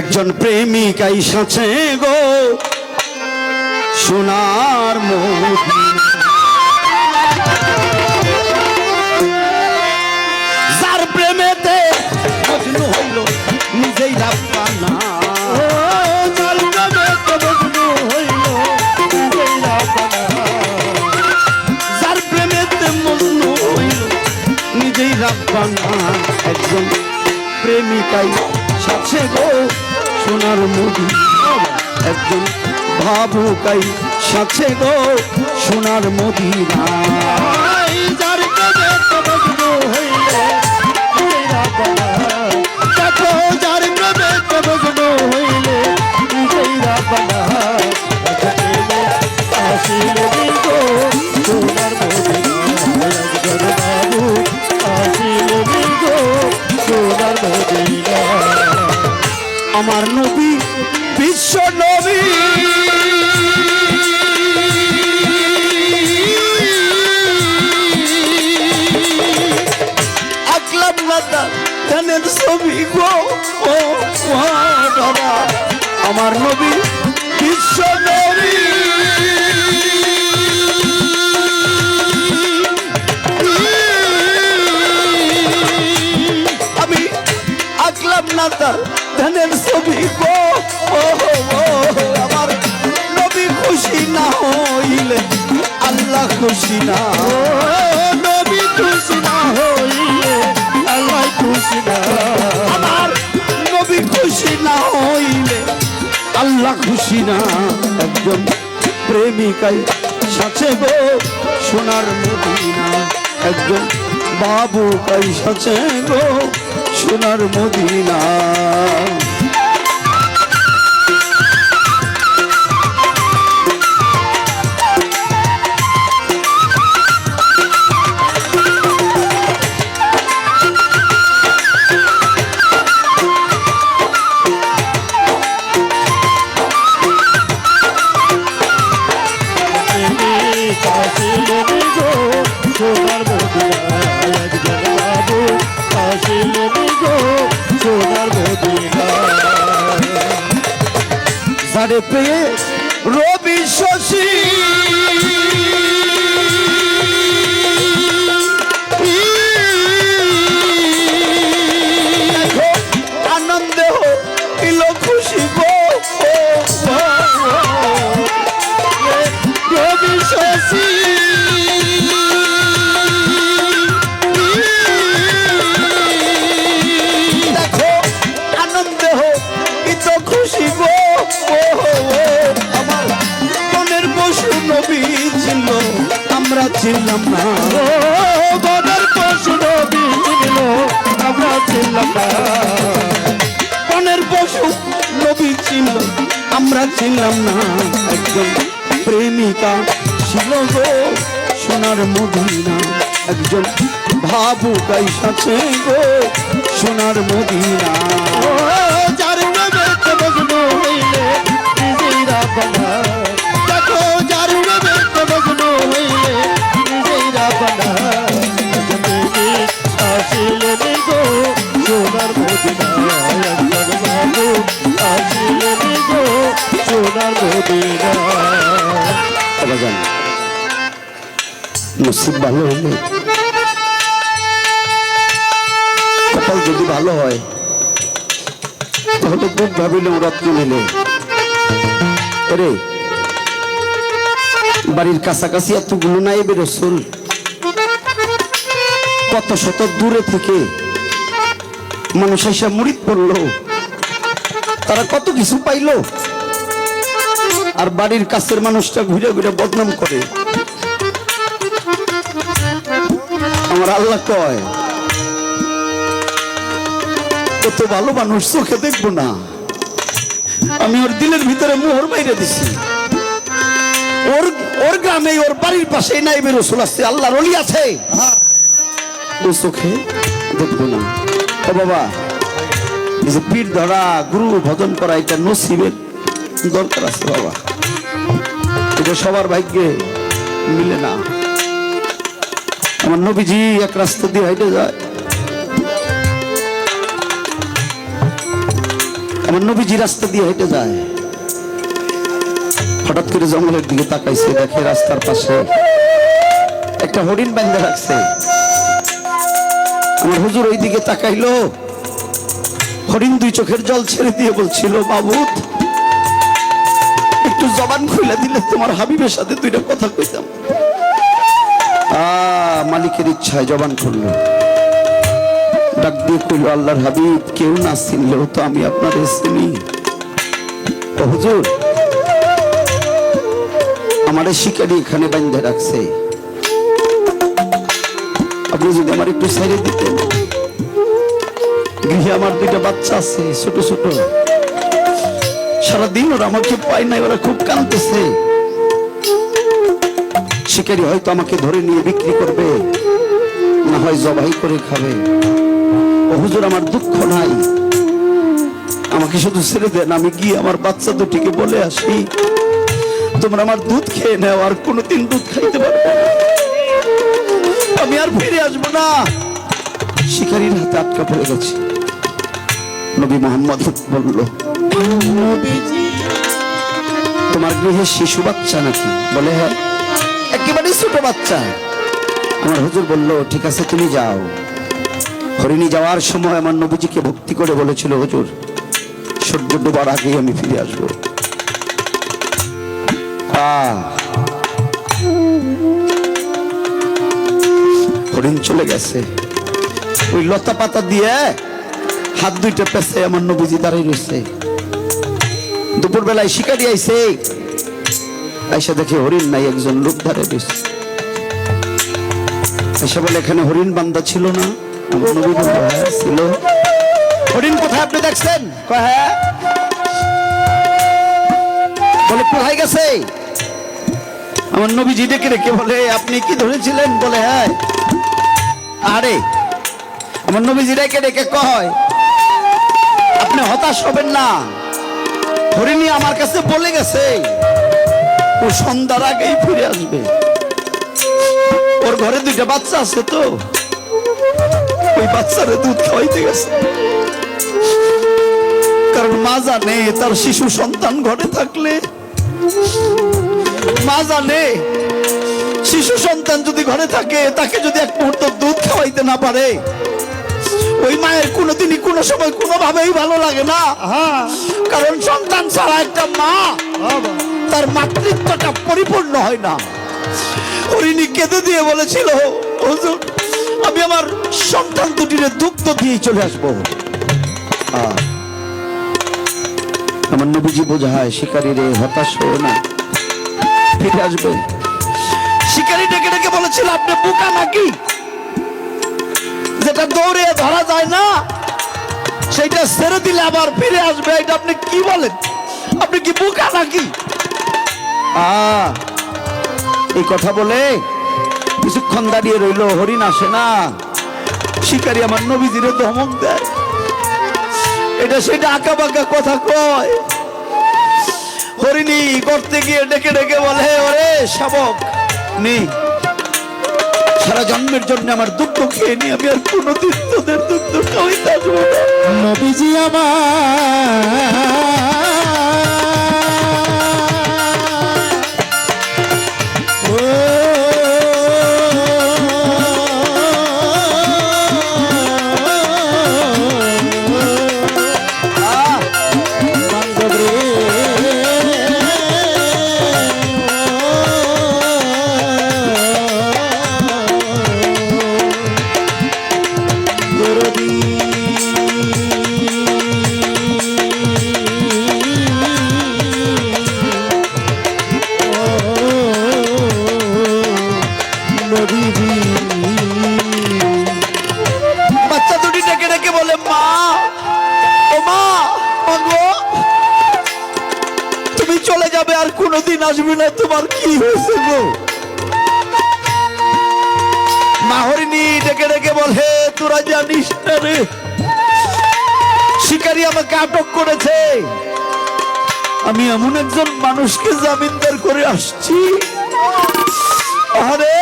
একজন প্রেমিকাই সাথে গো সোনার মদিনা, যার প্রেমেতে মজনু হইল নিজেই রাব্বানা, যার প্রেমেতে মজনু হইল নিজেই রাব্বানা, যার প্রেমেতে মজনু হইল নিজেই রাব্বানা। একজন প্রেমিকাই সাথে গো সোনার মদিনা, একজন ভাবুকাই সাথে গো সোনার মদিনা, যার প্রেমেতে মজনু হইল নিজেই রাব্বানা, দেখো যার প্রেমেতে মজনু হইল নিজেই রাব্বানা, আসিলে বিগো সোনার মদিনা, একজন বাবু আসিলে বিগো সোনার মদিনা। আমার নবী বিশ্ব নবী, আকলাম মাতা ধানের ছবি গো ও বাবা, আমার নবী বিশ্ব নবী, আমি আকলাম না তার ধানের ছবি গো ও আমার নবী খুশি না হইলে আল্লাহ খুশি না, নবী খুশি না হইলে আল্লাহ খুশি না, আমার নবী খুশি না হইলে আল্লাহ খুশি না। একজন প্রেমিকাই সাথে গো সোনার মদিনা, একজন বাবুকাই সাথে গো সোনার মদিনা। আসিলে বিগো সোনার মদিনা, একজন বাবু আসিলে বিগো সোনার মদিনা, যারে পেয়ে রবি শশী আনন্দে হইল খুশি গো রবি শশী দেখো আনন্দে হইত খুশি গো আমার মনের পশু নবী ছিল আমরা ছিলাম না, বনের পশু নবী ছিল আমরা ছিলাম না, মনের পশু নবী ছিল আমরা ছিলাম না। একজন প্রেমিকা ছিল গো সোনার মদিনা, একজন ভাবুকাই সাথে গো সোনার মদিনা, যার প্রেমেতে মজনু হইলে নিজেই রাব্বানা, দেখো যার প্রেমেতে মজনু হইলে নিজেই রাব্বানা, আসিলে বিগো সোনার মদিনা, একজন বাবু আসিলে বিগো সোনার মদিনা। নসিব ভালো হইলে কপাল যদি ভালো হয় তাহলে খুব ভাবিলে রত্ন মিলে রে, বাড়ির কাছাকাছি এতগুলো নাই বেরোসুল, কত শত দূরে থেকে মানুষ এসে মুরিদ পড়লো, তারা কত কিছু পাইলো, আর বাড়ির কাছের মানুষটা ঘুরে ঘুরে বদনাম করে। আমার আল্লাহ কয় কত ভালো মানুষ চোখে দেখবো না, আমি ওর দিলের ভিতরে মোহর বাইরে দিছি, ওর গ্রামে ওর বাড়ির পাশে নাইবে রসুল আছে, আল্লাহর ওলি আছে, ও চোখে দেখবো না। ও বাবা, এই যে পীর ধরা গুরু ভজন করা এটা নসিবের দরকার আছে বাবা, এটা সবার ভাগ্যে মিলে না। আমার নবীজি এক রাস্তা দিয়ে হাইটে যায়, আমার নবীজি রাস্তা দিয়ে হেঁটে যায়, হঠাৎ করে জঙ্গলের দিকে তাকাইছে, দেখে রাস্তার পাশে একটা হরিণ বাঁধা রাখছে। আমার হুজুর ওই দিকে তাকাইলো, হরিণ দুই চোখের জল ছেড়ে দিয়ে বলছিল, মাবুদ একটু জবান খুলে দিলে তোমার হাবিবের সাথে দুইটা কথা কইতাম। মালিকের ইচ্ছায় জবান খুললো, ডাক দিয়ে কইল, আল্লাহর হাবিব, কেউ না চিনলেও তো আমি আপনার চিনি। ও হুজুর, আমার শিকারি এখানে বাঁধা রাখছে, আপনি যদি আমার একটু ছেড়ে দিতেন। গৃহে আমার দুইটা বাচ্চা আছে, ছোট ছোট, সারাদিন ওরা আমাকে পায় নাই, ওরা খুব কাঁদতেছে। শিকারি হয়তো আমাকে ধরে নিয়ে বিক্রি করবে, না হয় জবাই করে খাবে। ও হুজুর, আমার দুঃখ নাই, আমাকে শুধু ছেড়ে দেন, আমি গিয়ে আমার বাচ্চা দুটিকে বলে আসি, তোমরা আমার দুধ খেয়ে নাও, আর কোনোদিন দুধ খাইতে পারবে না, আমি আর ফিরে আসবো না। শিকারীর হাতে আটকা পড়ে গেছে। নবী মোহাম্মদ বলল, নবীজি তোমার গৃহে শিশু বাচ্চা নাকি? বলে হ্যাঁ, একেবারে ছোট বাচ্চা। আমার হুজুর বলল, ঠিক আছে তুমি যাও। হরিণী যাওয়ার সময় আমার নবীজিকে ভক্তি করে বলেছিল, হুজুর সূর্য ডোবার আগেই আমি ফিরে আসবো। হরিণ চলে গেছে, ওই লতা পাতা দিয়ে হাত দুইটা পেছে আমার নবীজি দাঁড়িয়ে রয়েছে। দুপুর বেলায় শিকারি আইছে, আইসা দেখে হরিণ নাই, একজন লোক দাঁড়িয়ে রয়েছে। আইসা বলে, এখানে হরিণ বান্ধা ছিল না? আমার নবী বলল, হ্যাঁ ছিল। হরিণ কোথায় আপনি দেখছেন? কয় হ্যাঁ। বলে কোথায় গেছে? আমার নবীজি ডেকে রেখে বলে, আপনি কি ধরেছিলেন? বলে হ্যাঁ। আরে আমার নবীজি ডেকে ডেকে কয়, আপনি হতাশ হবেন না, হরিণী আমার কাছে বলে গেছে ও সন্ধ্যার আগেই ফিরে আসবে। ওর ঘরে দুইটা বাচ্চা আছে, তো ওই বাচ্চারে দুধ খাওয়াইতে গেছে, কারণ মা জানে তার শিশু সন্তান ঘরে থাকলে, মা জানে শিশু সন্তান যদি ঘরে থাকে, তাকে যদি এক মুহূর্ত দুধ খাওয়াইতে না পারে, ওই মায়ের কোনোদিনই কোনো সময় কোনোভাবেই ভালো লাগে না। কারণ সন্তান ছাড়া একটা মা তার মাতৃত্বটা পরিপূর্ণ হয় না। হরিণী কেঁদে দিয়ে বলেছিল, হুজুর আমি আমার সন্তান দুটির দুগ্ধ দিয়ে চলে আসবো। আমার নবীজি বোঝায়, শিকারী রে হতাশ হও না, ফিরে আসবে। শিকারী ডেকে ডেকে বলেছিল, আপনি বোকা নাকি? যেটা দৌড়ে ধরা যায় না সেটা ছেড়ে দিলে আবার ফিরে আসবে, এটা আপনি কি বলেন? আপনি কি বোকা নাকি? এই কথা বলে কিছুক্ষণ দাঁড়িয়ে রইল, হরিণ আসে না। শিকারী আমার নবীজিরে ধমক দেয়, এটা সেটা আঁকা বাঁকা কথা কয়। হরিণী করতে গিয়ে ডেকে ডেকে বলে, ওরে শাবক, নি সারা জন্মের জন্য আমার দুঃখ খেয়ে নি, আমি আর কোনোদিন তোদের দুঃখ খাওয়াইতে আসবো না। নবীজি বাচ্চা দুটি ডেকে ডেকে বলে, মা ও মা, গো তুমি চলে যাবে আর কোনোদিন আসবে না, তোমার কি হয়েছে গো? মা হরিণী ডেকে ডেকে বলে, তোরা জানিস না রে, শিকারী আমাকে আটক করেছে, আমি এমন একজন মানুষকে জামিনদার করে আসছি, আরে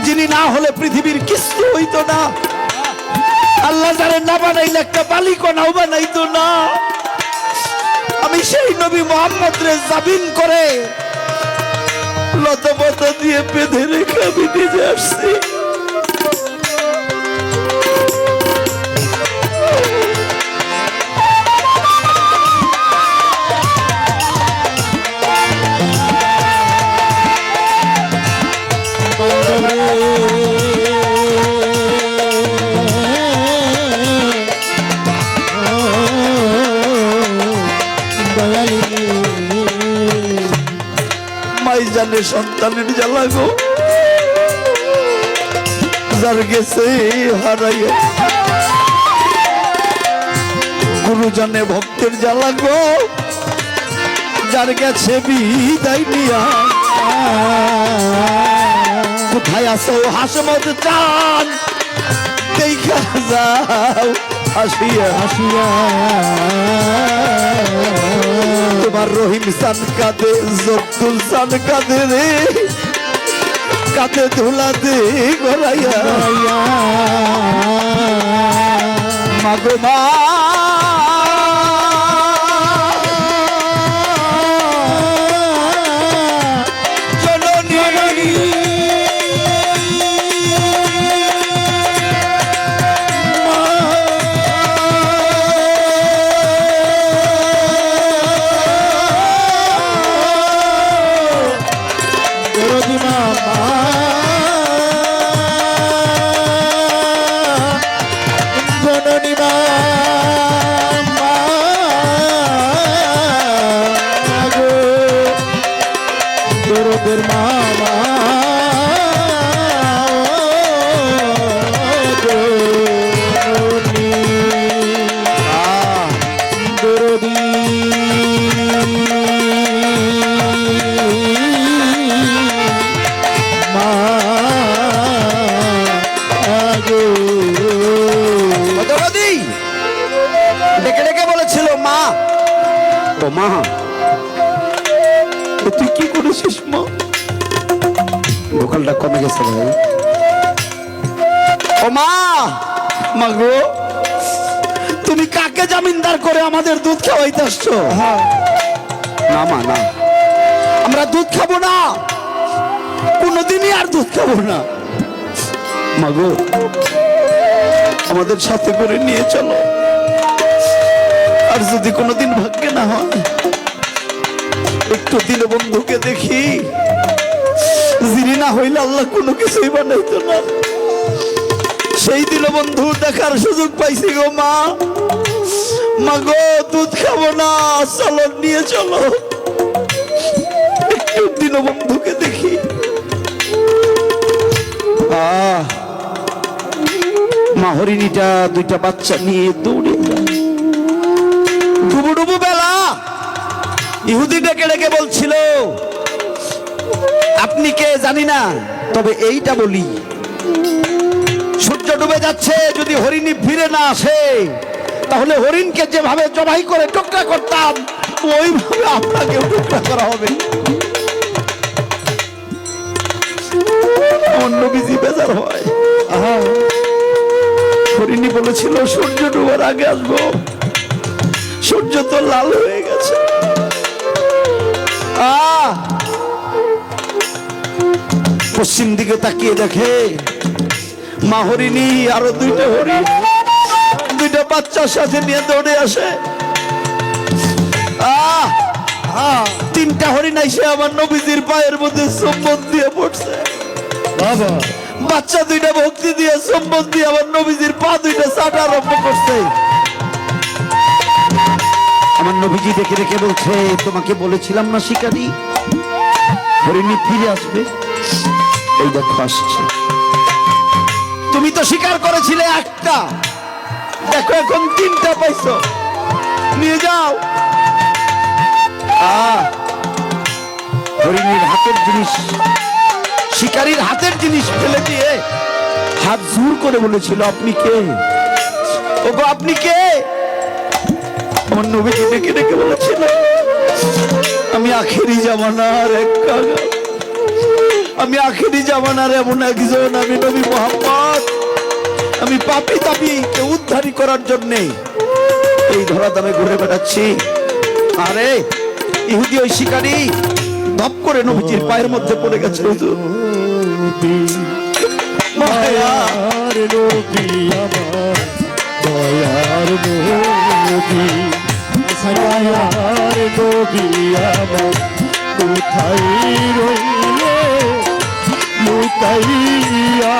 যিনি না হলে পৃথিবীর কিছু হইতো না। আল্লাহ যারে না বানাইলে একটা বালিকণাও বানাইতো না। আমি সেই নবী মোহাম্মদ রে জাবিন করে লতাপাতা দিয়ে বেঁধে রেখে আমি নিজে আসছি। মাই জানে সন্তানের জ্বালা গো, যার গেছে হারাইয়া। গুরু জানে ভক্তের জ্বালা গো, যার গেছে বিদায় নিয়া। কোথায় আসো হাসমত চান, দেখা যাও হাসিয়া হাসিয়া। তোমার রহিম সান কাঁদে, জব্দুল সান কাঁদে রে, কাঁদে ধুলা দে গড়াইয়া। মাগো মা মা, তুই কি করেছিস মা? ভোকালটা কমে গেছে ভাই। ও মা, মাগো তুমি কাকে জামিনদার করে আমাদের দুধ খাওয়াইতে আসছো? না মা না, আমরা দুধ খাবো না, কোনোদিনই আর দুধ খাবো না। মাগো আমাদের সাথে করে নিয়ে চলো, আর যদি কোনোদিন ভাগ্যে না হয় একটু দিলে বন্ধুকে দেখি, যিনি না হইলে আল্লাহ কোনো কিছুই বানাইতো না। সেই দিল বন্ধু দেখার সুযোগ পাইছি গো মা। মাগো দুধ খাবো না, চলো নিয়ে চলো, একটু দিল বন্ধুকে দেখি। মা হরিণীটা দুইটা বাচ্চা নিয়ে দৌড়ে যায়। ডুবু বেলা ইহুদি ডেকে ডেকে বলছিল, আপনি কে জানি না, তবে এইটা বলি, সূর্য ডুবে যাচ্ছে, যদি হরিণী ফিরে না আসে তাহলে হরিণকে যেভাবে জবাই করে টুকরা করতাম ওইভাবে আপনাকেও টুকরা করা হবে। অন্য বিজি বেজার হয়। হরিণী বলেছিল সূর্য ডুবার আগে আসবো, সূর্য তো লাল হয়ে গেছে। পশ্চিম দিকে তাকিয়ে দেখে মা হরিণী আরো দুইটা হরিণ দুইটা বাচ্চার সাথে নিয়ে দৌড়ে আসে। তিনটা হরিণ এসে আমার নবীজির পায়ের মধ্যে চুম্বন দিয়ে পড়ছে। বাচ্চা দুইটা ভক্তি দিয়ে চুম্বন দিয়ে আমার নবীজির পা দুইটা চাটা আরম্ভ করছে। আমার নবীজি দেখে দেখে বলছে, তোমাকে বলেছিলাম না শিকারী হরিণী ফিরে আসবে, এই দেখো আসছে। তুমি তো শিকার করেছিলে একটা, দেখো এখন তিনটা পাইছো, নিয়ে যাও। হরিণীর হাতের জিনিস, শিকারীর হাতের জিনিস ফেলে দিয়ে হাত জোর করে বলেছিল, আপনি কে? ওগো আপনি কে? আমার নবীজি ডেকে ডেকে বলেছিল, আমি আখেরি জামানার এক কাগজ, আমি আখেরি জামানার এমন একজন, আমি নবী মুহাম্মদ, আমি পাপী তাপীকে উদ্ধার করার জন্যে এই ধরাধামে ঘুরে বেড়াচ্ছি। আরে ইহুদি ওই শিকারী ধপ করে নবীজির পায়ের মধ্যে পড়ে গেছে হুজুর। মায়া দয়ার নবী আমার দয়ার নবী দয়ার নবী আমার কোথায় রইলে লুকাইয়া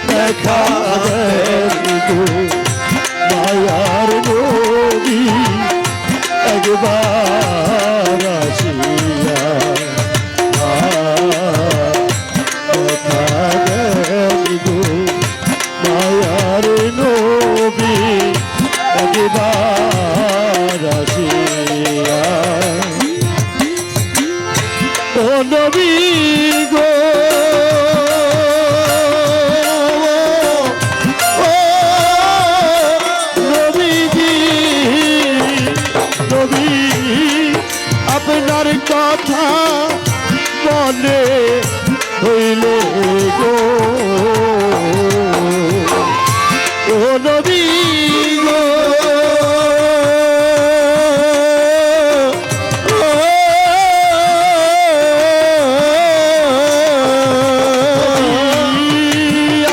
দেখা দেন গো দয়ার নবী একবার আসিয়া মায়ার নবী একবার আসিয়া ও নবী গো ও নবীজি নবী আপনার কথা মনে হইলে গো ও নবী গো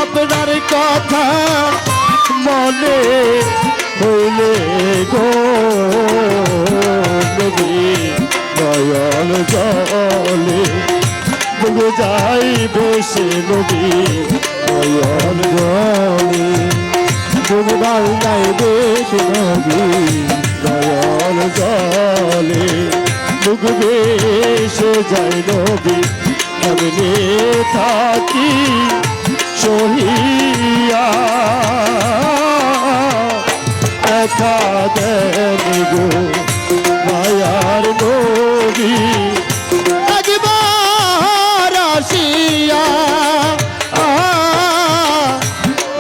আপনার কথা মনে হইলে গো নবী নয়ন জলে ডুবে যাই বসে নবী নয়ন জলে ডুববার নাই বেশে নবী নয়ন জলে ডুববে সে যায় নবী এমনি থাকি সহিয়া দেখা দেন গো মায়ার নবী একবার আসিয়া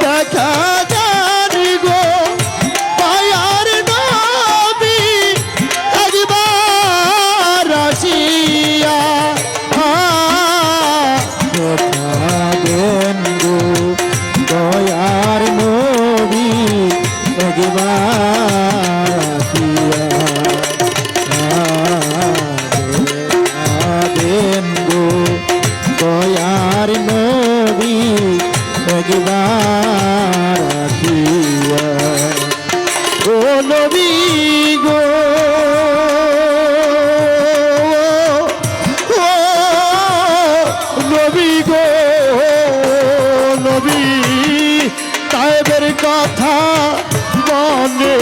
দেখা দেন গো মায়ার নবী একবার আসিয়া দেখা দেন গো দয়ার নবী একবার আসিয়া দেন গো দয়ার নবী একবার আসিয়া ও নবী গো ও নবী গো নবী তাইবের কথা মনে